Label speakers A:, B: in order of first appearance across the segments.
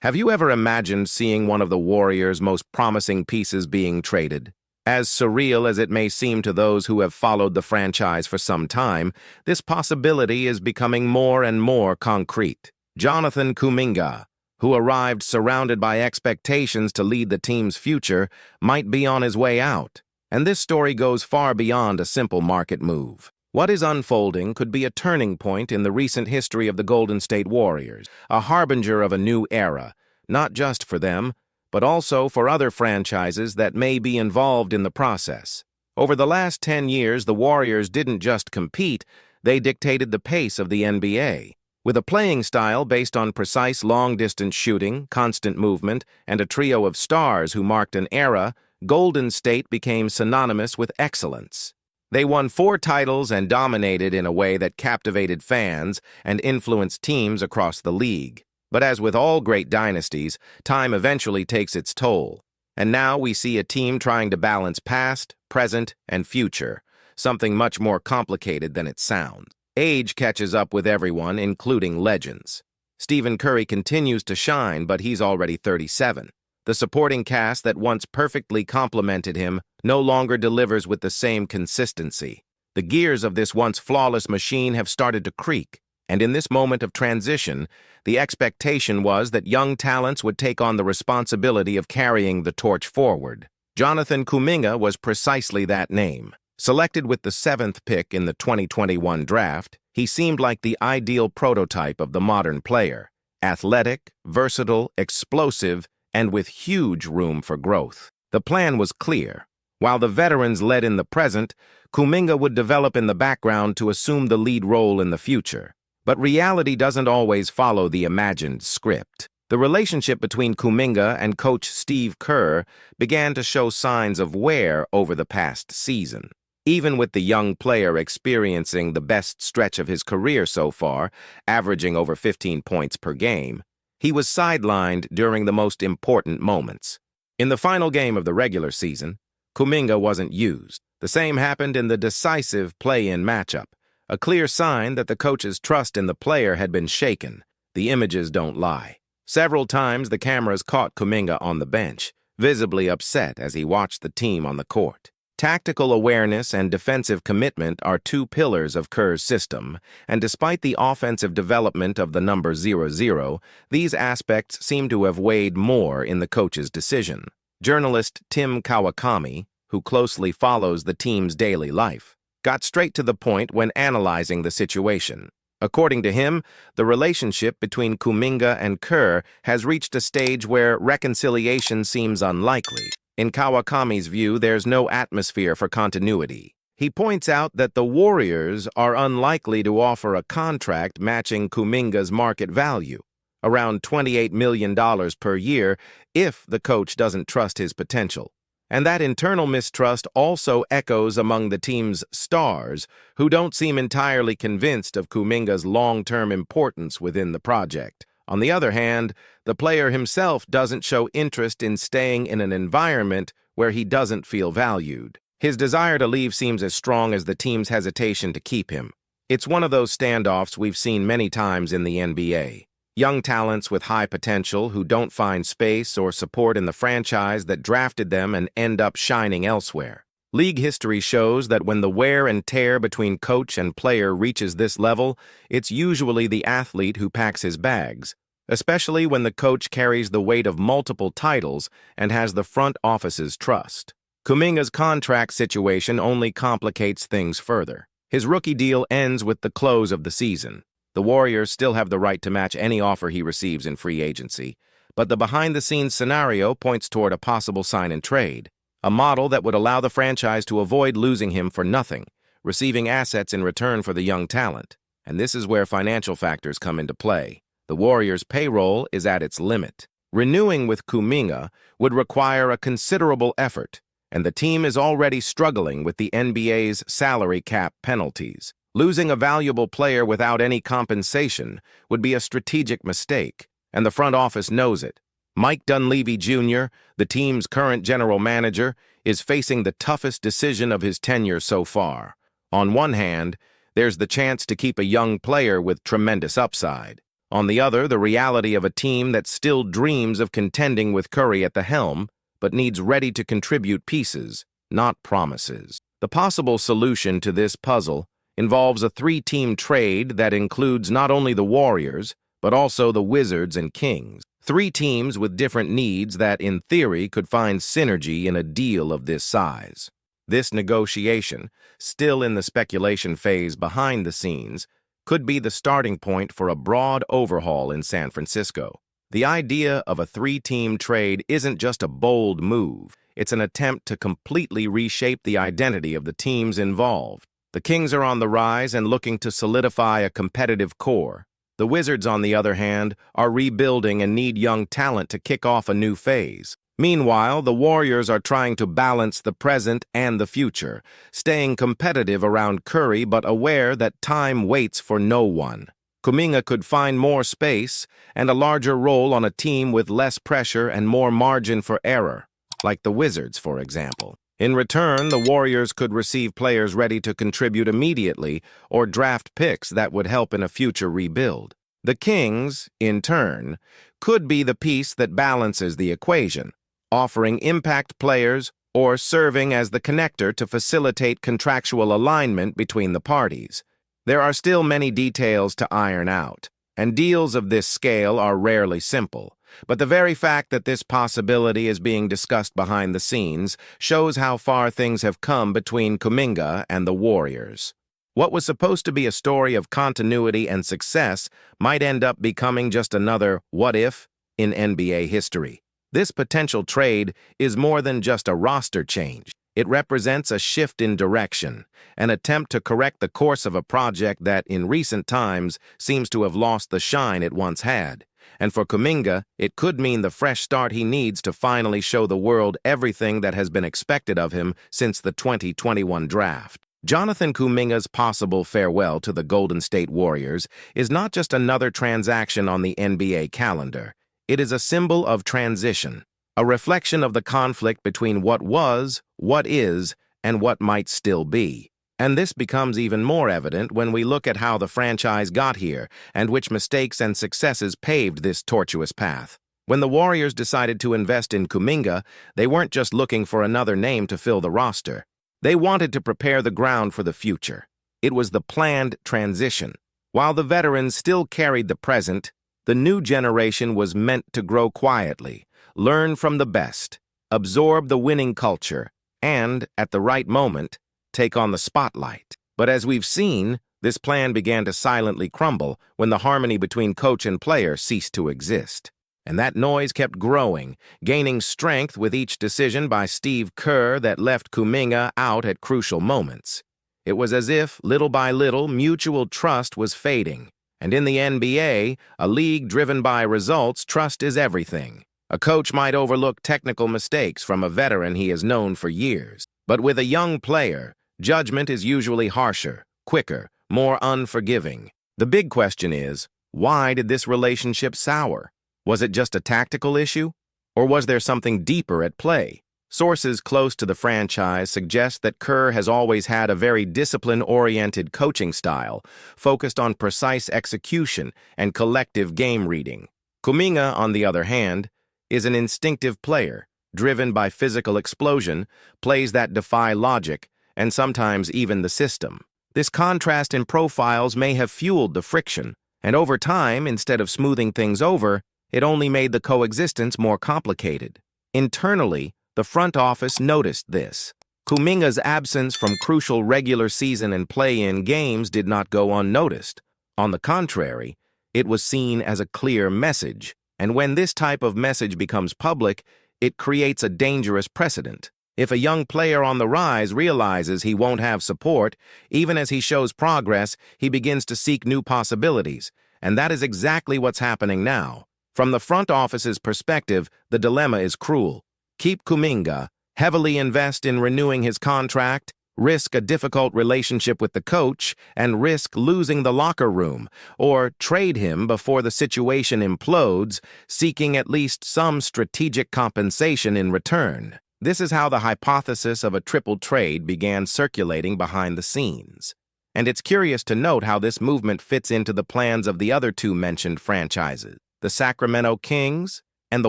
A: Have you ever imagined seeing one of the Warriors' most promising pieces being traded? As surreal as it may seem to those who have followed the franchise for some time, this possibility is becoming more and more concrete. Jonathan Kuminga, who arrived surrounded by expectations to lead the team's future, might be on his way out. And this story goes far beyond a simple market move. What is unfolding could be a turning point in the recent history of the Golden State Warriors, a harbinger of a new era, not just for them, but also for other franchises that may be involved in the process. Over the last 10 years, the Warriors didn't just compete, they dictated the pace of the NBA. With a playing style based on precise long-distance shooting, constant movement, and a trio of stars who marked an era, Golden State became synonymous with excellence. They won 4 titles and dominated in a way that captivated fans and influenced teams across the league. But as with all great dynasties, time eventually takes its toll. And now we see a team trying to balance past, present, and future, something much more complicated than it sounds. Age catches up with everyone, including legends. Steve Kerr continues to shine, but he's already 37. The supporting cast that once perfectly complemented him no longer delivers with the same consistency. The gears of this once flawless machine have started to creak, and in this moment of transition, the expectation was that young talents would take on the responsibility of carrying the torch forward. Jonathan Kuminga was precisely that name. Selected with the 7th pick in the 2021 draft, he seemed like the ideal prototype of the modern player. Athletic, versatile, explosive, and with huge room for growth. The plan was clear. While the veterans led in the present, Kuminga would develop in the background to assume the lead role in the future. But reality doesn't always follow the imagined script. The relationship between Kuminga and coach Steve Kerr began to show signs of wear over the past season. Even with the young player experiencing the best stretch of his career so far, averaging over 15 points per game, he was sidelined during the most important moments. In the final game of the regular season, Kuminga wasn't used. The same happened in the decisive play-in matchup, a clear sign that the coach's trust in the player had been shaken. The images don't lie. Several times the cameras caught Kuminga on the bench, visibly upset as he watched the team on the court. Tactical awareness and defensive commitment are 2 pillars of Kerr's system, and despite the offensive development of the number 00, these aspects seem to have weighed more in the coach's decision. Journalist Tim Kawakami, who closely follows the team's daily life, got straight to the point when analyzing the situation. According to him, the relationship between Kuminga and Kerr has reached a stage where reconciliation seems unlikely. In Kawakami's view, there's no atmosphere for continuity. He points out that the Warriors are unlikely to offer a contract matching Kuminga's market value, around $28 million per year, if the coach doesn't trust his potential. And that internal mistrust also echoes among the team's stars, who don't seem entirely convinced of Kuminga's long-term importance within the project. On the other hand, the player himself doesn't show interest in staying in an environment where he doesn't feel valued. His desire to leave seems as strong as the team's hesitation to keep him. It's one of those standoffs we've seen many times in the NBA. Young talents with high potential who don't find space or support in the franchise that drafted them and end up shining elsewhere. League history shows that when the wear and tear between coach and player reaches this level, it's usually the athlete who packs his bags, especially when the coach carries the weight of multiple titles and has the front office's trust. Kuminga's contract situation only complicates things further. His rookie deal ends with the close of the season. The Warriors still have the right to match any offer he receives in free agency, but the behind-the-scenes scenario points toward a possible sign-and-trade. A model that would allow the franchise to avoid losing him for nothing, receiving assets in return for the young talent. And this is where financial factors come into play. The Warriors' payroll is at its limit. Renewing with Kuminga would require a considerable effort, and the team is already struggling with the NBA's salary cap penalties. Losing a valuable player without any compensation would be a strategic mistake, and the front office knows it. Mike Dunleavy Jr., the team's current general manager, is facing the toughest decision of his tenure so far. On one hand, there's the chance to keep a young player with tremendous upside. On the other, the reality of a team that still dreams of contending with Curry at the helm, but needs ready-to-contribute pieces, not promises. The possible solution to this puzzle involves a three-team trade that includes not only the Warriors, but also the Wizards and Kings. Three teams with different needs that, in theory, could find synergy in a deal of this size. This negotiation, still in the speculation phase behind the scenes, could be the starting point for a broad overhaul in San Francisco. The idea of a three-team trade isn't just a bold move. It's an attempt to completely reshape the identity of the teams involved. The Kings are on the rise and looking to solidify a competitive core. The Wizards, on the other hand, are rebuilding and need young talent to kick off a new phase. Meanwhile, the Warriors are trying to balance the present and the future, staying competitive around Curry but aware that time waits for no one. Kuminga could find more space and a larger role on a team with less pressure and more margin for error, like the Wizards, for example. In return, the Warriors could receive players ready to contribute immediately or draft picks that would help in a future rebuild. The Kings, in turn, could be the piece that balances the equation, offering impact players or serving as the connector to facilitate contractual alignment between the parties. There are still many details to iron out, and deals of this scale are rarely simple. But the very fact that this possibility is being discussed behind the scenes shows how far things have come between Kuminga and the Warriors. What was supposed to be a story of continuity and success might end up becoming just another what if in NBA history. This potential trade is more than just a roster change. It represents a shift in direction, an attempt to correct the course of a project that, in recent times, seems to have lost the shine it once had. And for Kuminga, it could mean the fresh start he needs to finally show the world everything that has been expected of him since the 2021 draft. Jonathan Kuminga's possible farewell to the Golden State Warriors is not just another transaction on the NBA calendar. It is a symbol of transition, a reflection of the conflict between what was, what is, and what might still be. And this becomes even more evident when we look at how the franchise got here and which mistakes and successes paved this tortuous path. When the Warriors decided to invest in Kuminga, they weren't just looking for another name to fill the roster. They wanted to prepare the ground for the future. It was the planned transition. While the veterans still carried the present, the new generation was meant to grow quietly, learn from the best, absorb the winning culture, and, at the right moment, take on the spotlight. But as we've seen, this plan began to silently crumble when the harmony between coach and player ceased to exist. And that noise kept growing, gaining strength with each decision by Steve Kerr that left Kuminga out at crucial moments. It was as if, little by little, mutual trust was fading. And in the NBA, a league driven by results, trust is everything. A coach might overlook technical mistakes from a veteran he has known for years. But with a young player, judgment is usually harsher, quicker, more unforgiving. The big question is, why did this relationship sour? Was it just a tactical issue? Or was there something deeper at play? Sources close to the franchise suggest that Kerr has always had a very discipline-oriented coaching style, focused on precise execution and collective game reading. Kuminga, on the other hand, is an instinctive player, driven by physical explosion, plays that defy logic, and sometimes even the system. This contrast in profiles may have fueled the friction, and over time, instead of smoothing things over, it only made the coexistence more complicated. Internally, the front office noticed this. Kuminga's absence from crucial regular season and play-in games did not go unnoticed. On the contrary, it was seen as a clear message, and when this type of message becomes public, it creates a dangerous precedent. If a young player on the rise realizes he won't have support, even as he shows progress, he begins to seek new possibilities, and that is exactly what's happening now. From the front office's perspective, the dilemma is cruel. Keep Kuminga, heavily invest in renewing his contract, risk a difficult relationship with the coach, and risk losing the locker room, or trade him before the situation implodes, seeking at least some strategic compensation in return. This is how the hypothesis of a triple trade began circulating behind the scenes. And it's curious to note how this movement fits into the plans of the other two mentioned franchises, the Sacramento Kings and the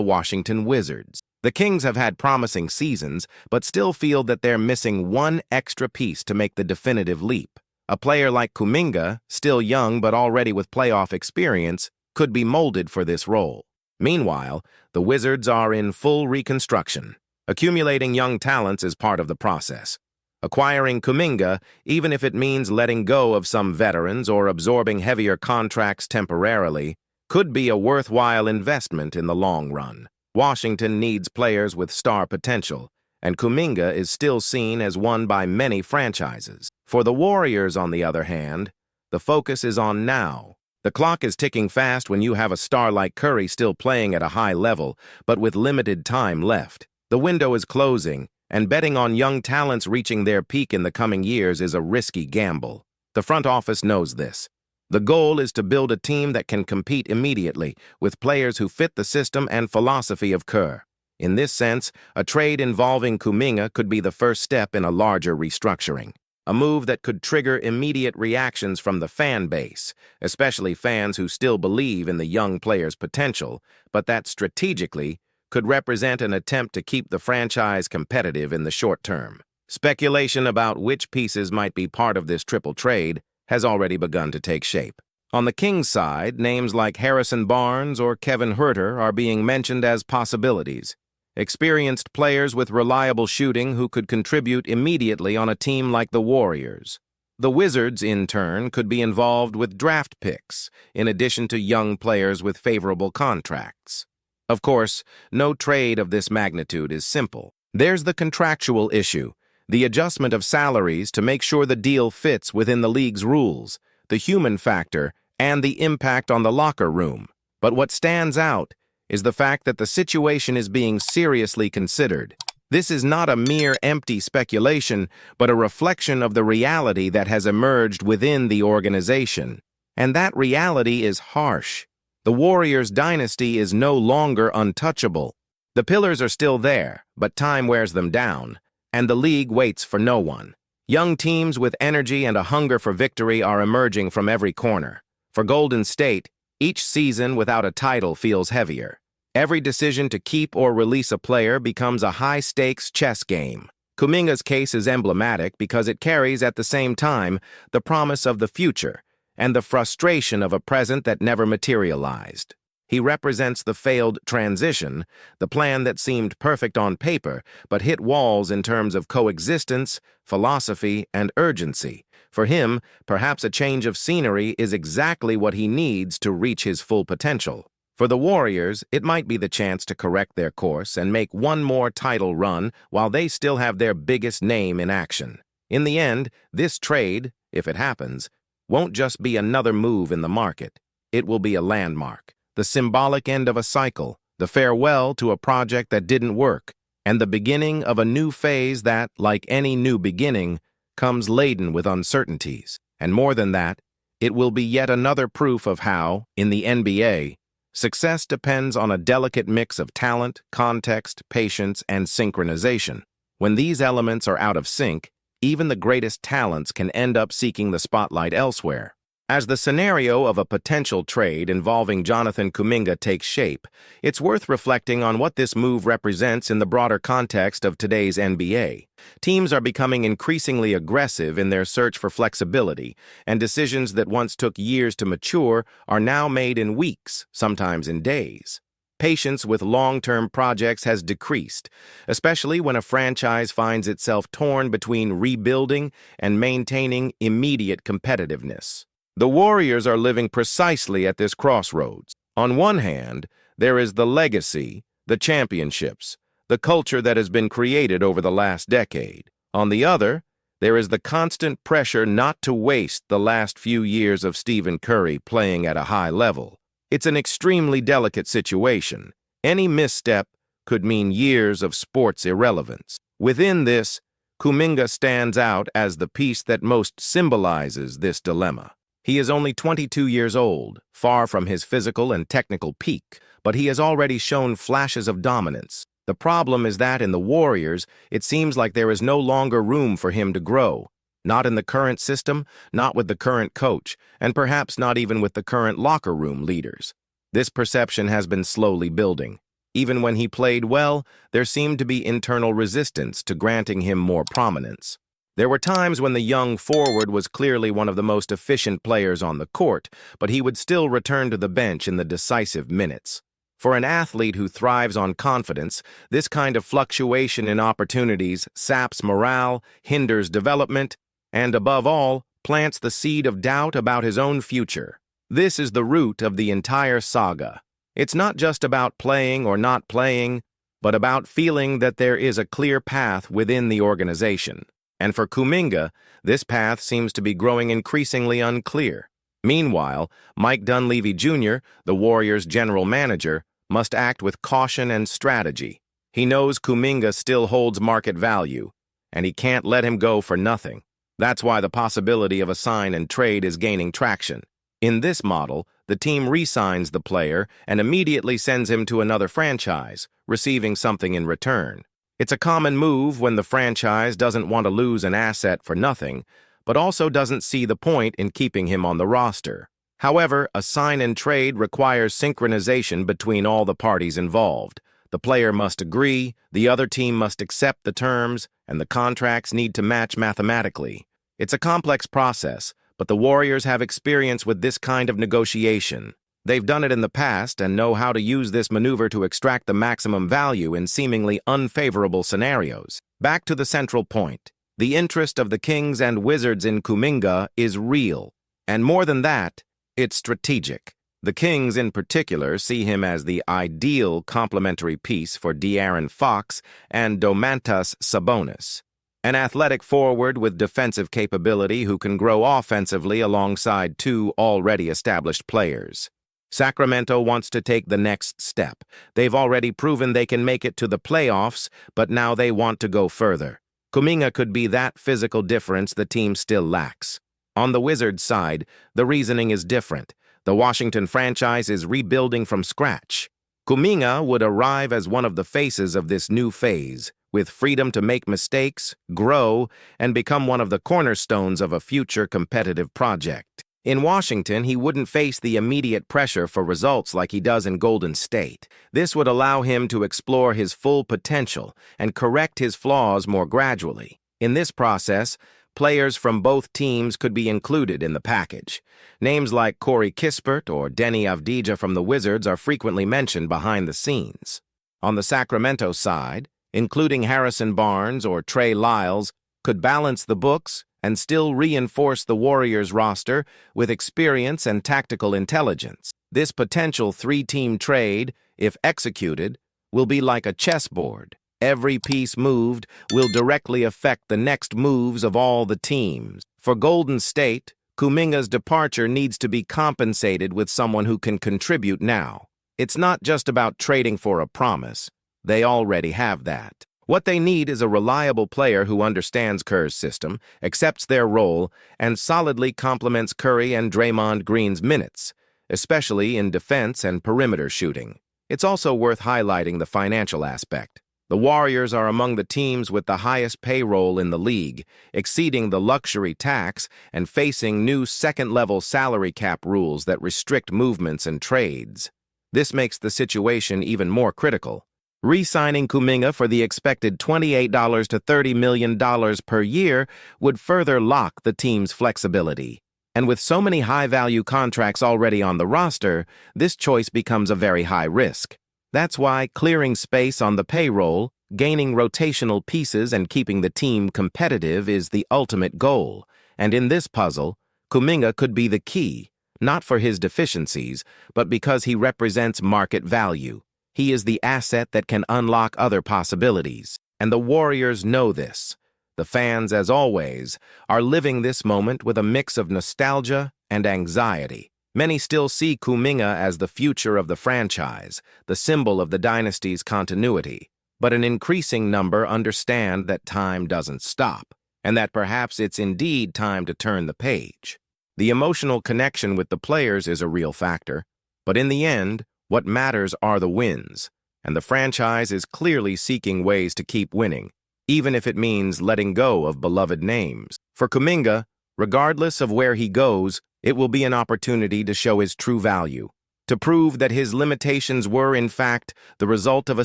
A: Washington Wizards. The Kings have had promising seasons, but still feel that they're missing one extra piece to make the definitive leap. A player like Kuminga, still young but already with playoff experience, could be molded for this role. Meanwhile, the Wizards are in full reconstruction. Accumulating young talents is part of the process. Acquiring Kuminga, even if it means letting go of some veterans or absorbing heavier contracts temporarily, could be a worthwhile investment in the long run. Washington needs players with star potential, and Kuminga is still seen as one by many franchises. For the Warriors, on the other hand, the focus is on now. The clock is ticking fast when you have a star like Curry still playing at a high level, but with limited time left. The window is closing, and betting on young talents reaching their peak in the coming years is a risky gamble. The front office knows this. The goal is to build a team that can compete immediately, with players who fit the system and philosophy of Kerr. In this sense, a trade involving Kuminga could be the first step in a larger restructuring. A move that could trigger immediate reactions from the fan base, especially fans who still believe in the young player's potential, but that strategically could represent an attempt to keep the franchise competitive in the short term. Speculation about which pieces might be part of this triple trade has already begun to take shape. On the Kings side, names like Harrison Barnes or Kevin Huerter are being mentioned as possibilities. Experienced players with reliable shooting who could contribute immediately on a team like the Warriors. The Wizards, in turn, could be involved with draft picks, in addition to young players with favorable contracts. Of course, no trade of this magnitude is simple. There's the contractual issue, the adjustment of salaries to make sure the deal fits within the league's rules, the human factor, and the impact on the locker room. But what stands out is the fact that the situation is being seriously considered. This is not a mere empty speculation, but a reflection of the reality that has emerged within the organization. And that reality is harsh. The Warriors' dynasty is no longer untouchable. The pillars are still there, but time wears them down, and the league waits for no one. Young teams with energy and a hunger for victory are emerging from every corner. For Golden State, each season without a title feels heavier. Every decision to keep or release a player becomes a high-stakes chess game. Kuminga's case is emblematic because it carries at the same time the promise of the future and the frustration of a present that never materialized. He represents the failed transition, the plan that seemed perfect on paper but hit walls in terms of coexistence, philosophy, and urgency. For him, perhaps a change of scenery is exactly what he needs to reach his full potential. For the Warriors, it might be the chance to correct their course and make one more title run while they still have their biggest name in action. In the end, this trade, if it happens, won't just be another move in the market. It will be a landmark, the symbolic end of a cycle, the farewell to a project that didn't work, and the beginning of a new phase that, like any new beginning, comes laden with uncertainties. And more than that, it will be yet another proof of how, in the NBA, success depends on a delicate mix of talent, context, patience, and synchronization. When these elements are out of sync, even the greatest talents can end up seeking the spotlight elsewhere. As the scenario of a potential trade involving Jonathan Kuminga takes shape, it's worth reflecting on what this move represents in the broader context of today's NBA. Teams are becoming increasingly aggressive in their search for flexibility, and decisions that once took years to mature are now made in weeks, sometimes in days. Patience with long-term projects has decreased, especially when a franchise finds itself torn between rebuilding and maintaining immediate competitiveness. The Warriors are living precisely at this crossroads. On one hand, there is the legacy, the championships, the culture that has been created over the last decade. On the other, there is the constant pressure not to waste the last few years of Stephen Curry playing at a high level. It's an extremely delicate situation. Any misstep could mean years of sports irrelevance. Within this, Kuminga stands out as the piece that most symbolizes this dilemma. He is only 22 years old, far from his physical and technical peak, but he has already shown flashes of dominance. The problem is that in the Warriors, it seems like there is no longer room for him to grow. Not in the current system, not with the current coach, and perhaps not even with the current locker room leaders. This perception has been slowly building. Even when he played well, there seemed to be internal resistance to granting him more prominence. There were times when the young forward was clearly one of the most efficient players on the court, but he would still return to the bench in the decisive minutes. For an athlete who thrives on confidence, this kind of fluctuation in opportunities saps morale, hinders development, and above all, plants the seed of doubt about his own future. This is the root of the entire saga. It's not just about playing or not playing, but about feeling that there is a clear path within the organization. And for Kuminga, this path seems to be growing increasingly unclear. Meanwhile, Mike Dunleavy Jr., the Warriors' general manager, must act with caution and strategy. He knows Kuminga still holds market value, and he can't let him go for nothing. That's why the possibility of a sign and trade is gaining traction. In this model, the team re-signs the player and immediately sends him to another franchise, receiving something in return. It's a common move when the franchise doesn't want to lose an asset for nothing, but also doesn't see the point in keeping him on the roster. However, a sign and trade requires synchronization between all the parties involved. The player must agree, the other team must accept the terms, and the contracts need to match mathematically. It's a complex process, but the Warriors have experience with this kind of negotiation. They've done it in the past and know how to use this maneuver to extract the maximum value in seemingly unfavorable scenarios. Back to the central point. The interest of the Kings and Wizards in Kuminga is real, and more than that, it's strategic. The Kings in particular see him as the ideal complementary piece for De'Aaron Fox and Domantas Sabonis. An athletic forward with defensive capability who can grow offensively alongside two already established players. Sacramento wants to take the next step. They've already proven they can make it to the playoffs, but now they want to go further. Kuminga could be that physical difference the team still lacks. On the Wizards' side, the reasoning is different. The Washington franchise is rebuilding from scratch. Kuminga would arrive as one of the faces of this new phase, with freedom to make mistakes, grow, and become one of the cornerstones of a future competitive project. In Washington, he wouldn't face the immediate pressure for results like he does in Golden State. This would allow him to explore his full potential and correct his flaws more gradually. In this process, players from both teams could be included in the package. Names like Corey Kispert or Deni Avdija from the Wizards are frequently mentioned behind the scenes. On the Sacramento side, including Harrison Barnes or Trey Lyles, could balance the books and still reinforce the Warriors roster with experience and tactical intelligence. This potential three-team trade, if executed, will be like a chessboard. Every piece moved will directly affect the next moves of all the teams. For Golden State, Kuminga's departure needs to be compensated with someone who can contribute now. It's not just about trading for a promise. They already have that. What they need is a reliable player who understands Kerr's system, accepts their role, and solidly complements Curry and Draymond Green's minutes, especially in defense and perimeter shooting. It's also worth highlighting the financial aspect. The Warriors are among the teams with the highest payroll in the league, exceeding the luxury tax and facing new second-level salary cap rules that restrict movements and trades. This makes the situation even more critical. Re-signing Kuminga for the expected $28 to $30 million per year would further lock the team's flexibility. And with so many high-value contracts already on the roster, this choice becomes a very high risk. That's why clearing space on the payroll, gaining rotational pieces, and keeping the team competitive is the ultimate goal. And in this puzzle, Kuminga could be the key, not for his deficiencies, but because he represents market value. He is the asset that can unlock other possibilities, and the Warriors know this. The fans, as always, are living this moment with a mix of nostalgia and anxiety. Many still see Kuminga as the future of the franchise, the symbol of the dynasty's continuity, but an increasing number understand that time doesn't stop, and that perhaps it's indeed time to turn the page. The emotional connection with the players is a real factor, but in the end, what matters are the wins, and the franchise is clearly seeking ways to keep winning, even if it means letting go of beloved names. For Kuminga, regardless of where he goes, it will be an opportunity to show his true value, to prove that his limitations were, in fact, the result of a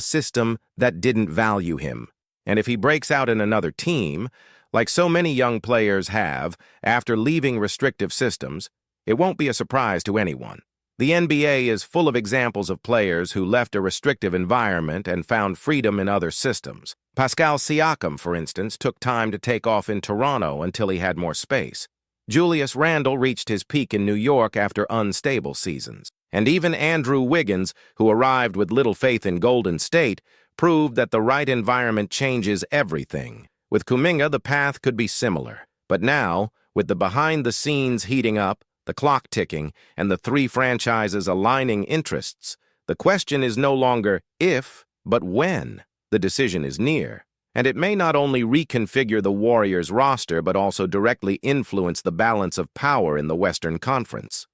A: system that didn't value him. And if he breaks out in another team, like so many young players have after leaving restrictive systems, it won't be a surprise to anyone. The NBA is full of examples of players who left a restrictive environment and found freedom in other systems. Pascal Siakam, for instance, took time to take off in Toronto until he had more space. Julius Randle reached his peak in New York after unstable seasons. And even Andrew Wiggins, who arrived with little faith in Golden State, proved that the right environment changes everything. With Kuminga, the path could be similar. But now, with the behind-the-scenes heating up, the clock ticking, and the three franchises aligning interests, the question is no longer if, but when. The decision is near. And it may not only reconfigure the Warriors' roster, but also directly influence the balance of power in the Western Conference.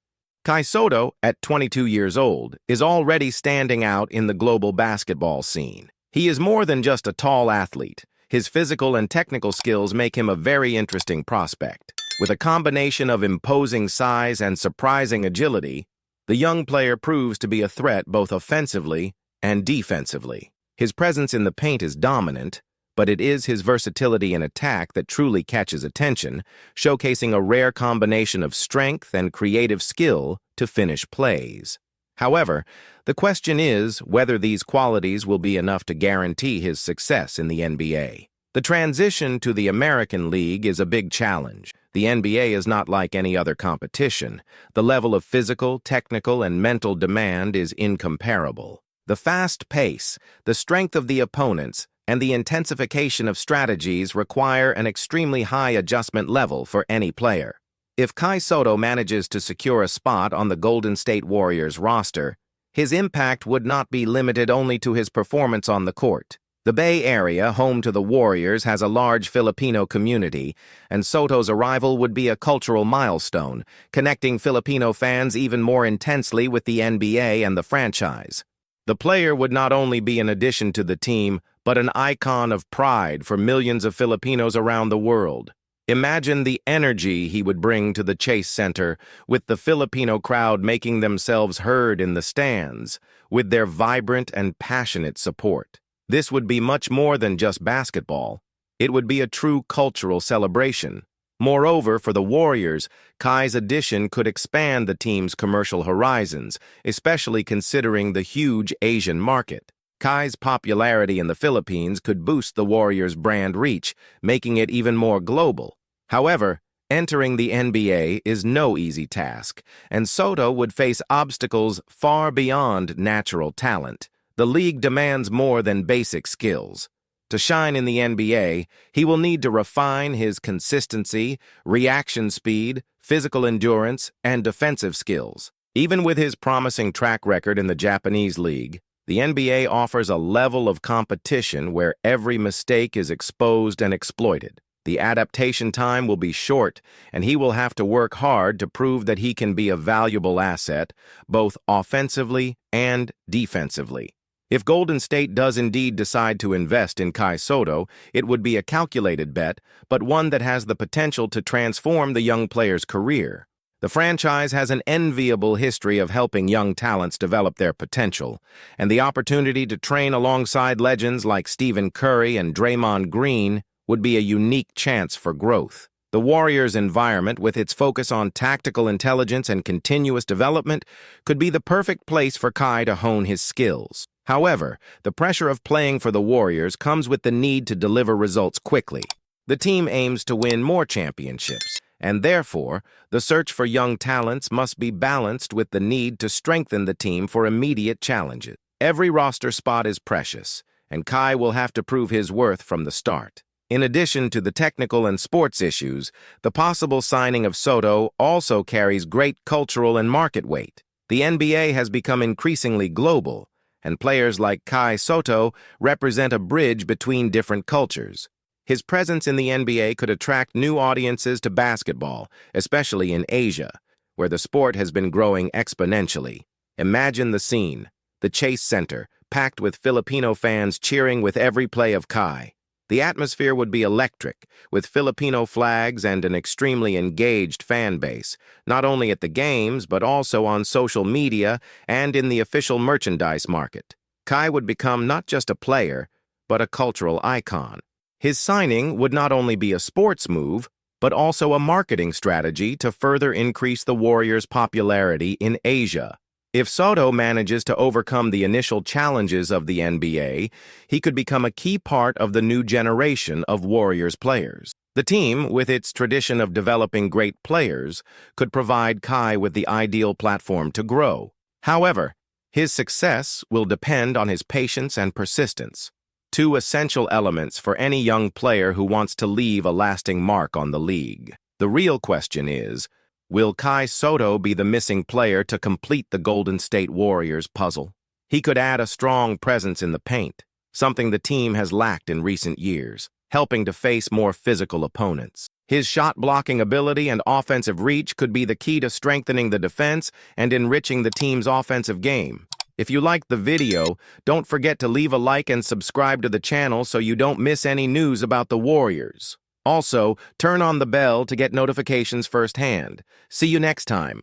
A: Kai Sotto, at 22 years old, is already standing out in the global basketball scene. He is more than just a tall athlete. His physical and technical skills make him a very interesting prospect. With a combination of imposing size and surprising agility, the young player proves to be a threat both offensively and defensively. His presence in the paint is dominant, but it is his versatility in attack that truly catches attention, showcasing a rare combination of strength and creative skill to finish plays. However, the question is whether these qualities will be enough to guarantee his success in the NBA. The transition to the American League is a big challenge. The NBA is not like any other competition. The level of physical, technical, and mental demand is incomparable. The fast pace, the strength of the opponents, and the intensification of strategies require an extremely high adjustment level for any player. If Kai Sotto manages to secure a spot on the Golden State Warriors roster, his impact would not be limited only to his performance on the court. The Bay Area, home to the Warriors, has a large Filipino community, and Sotto's arrival would be a cultural milestone, connecting Filipino fans even more intensely with the NBA and the franchise. The player would not only be an addition to the team, but an icon of pride for millions of Filipinos around the world. Imagine the energy he would bring to the Chase Center, with the Filipino crowd making themselves heard in the stands, with their vibrant and passionate support. This would be much more than just basketball. It would be a true cultural celebration. Moreover, for the Warriors, Kai's addition could expand the team's commercial horizons, especially considering the huge Asian market. Kai's popularity in the Philippines could boost the Warriors' brand reach, making it even more global. However, entering the NBA is no easy task, and Sotto would face obstacles far beyond natural talent. The league demands more than basic skills. To shine in the NBA, he will need to refine his consistency, reaction speed, physical endurance, and defensive skills. Even with his promising track record in the Japanese league, the NBA offers a level of competition where every mistake is exposed and exploited. The adaptation time will be short, and he will have to work hard to prove that he can be a valuable asset, both offensively and defensively. If Golden State does indeed decide to invest in Kai Sotto, it would be a calculated bet, but one that has the potential to transform the young player's career. The franchise has an enviable history of helping young talents develop their potential, and the opportunity to train alongside legends like Steve Kerr and Draymond Green would be a unique chance for growth. The Warriors' environment, with its focus on tactical intelligence and continuous development, could be the perfect place for Kai to hone his skills. However, the pressure of playing for the Warriors comes with the need to deliver results quickly. The team aims to win more championships, and therefore, the search for young talents must be balanced with the need to strengthen the team for immediate challenges. Every roster spot is precious, and Kai will have to prove his worth from the start. In addition to the technical and sports issues, the possible signing of Sotto also carries great cultural and market weight. The NBA has become increasingly global, and players like Kai Sotto represent a bridge between different cultures. His presence in the NBA could attract new audiences to basketball, especially in Asia, where the sport has been growing exponentially. Imagine the scene, the Chase Center, packed with Filipino fans cheering with every play of Kai. The atmosphere would be electric, with Filipino flags and an extremely engaged fan base, not only at the games but also on social media and in the official merchandise market. Kai would become not just a player, but a cultural icon. His signing would not only be a sports move, but also a marketing strategy to further increase the Warriors' popularity in Asia. If Sotto manages to overcome the initial challenges of the NBA, he could become a key part of the new generation of Warriors players. The team, with its tradition of developing great players, could provide Kai with the ideal platform to grow. However, his success will depend on his patience and persistence, two essential elements for any young player who wants to leave a lasting mark on the league. The real question is, will Kai Sotto be the missing player to complete the Golden State Warriors puzzle? He could add a strong presence in the paint, something the team has lacked in recent years, helping to face more physical opponents. His shot-blocking ability and offensive reach could be the key to strengthening the defense and enriching the team's offensive game. If you liked the video, don't forget to leave a like and subscribe to the channel so you don't miss any news about the Warriors. Also, turn on the bell to get notifications firsthand. See you next time.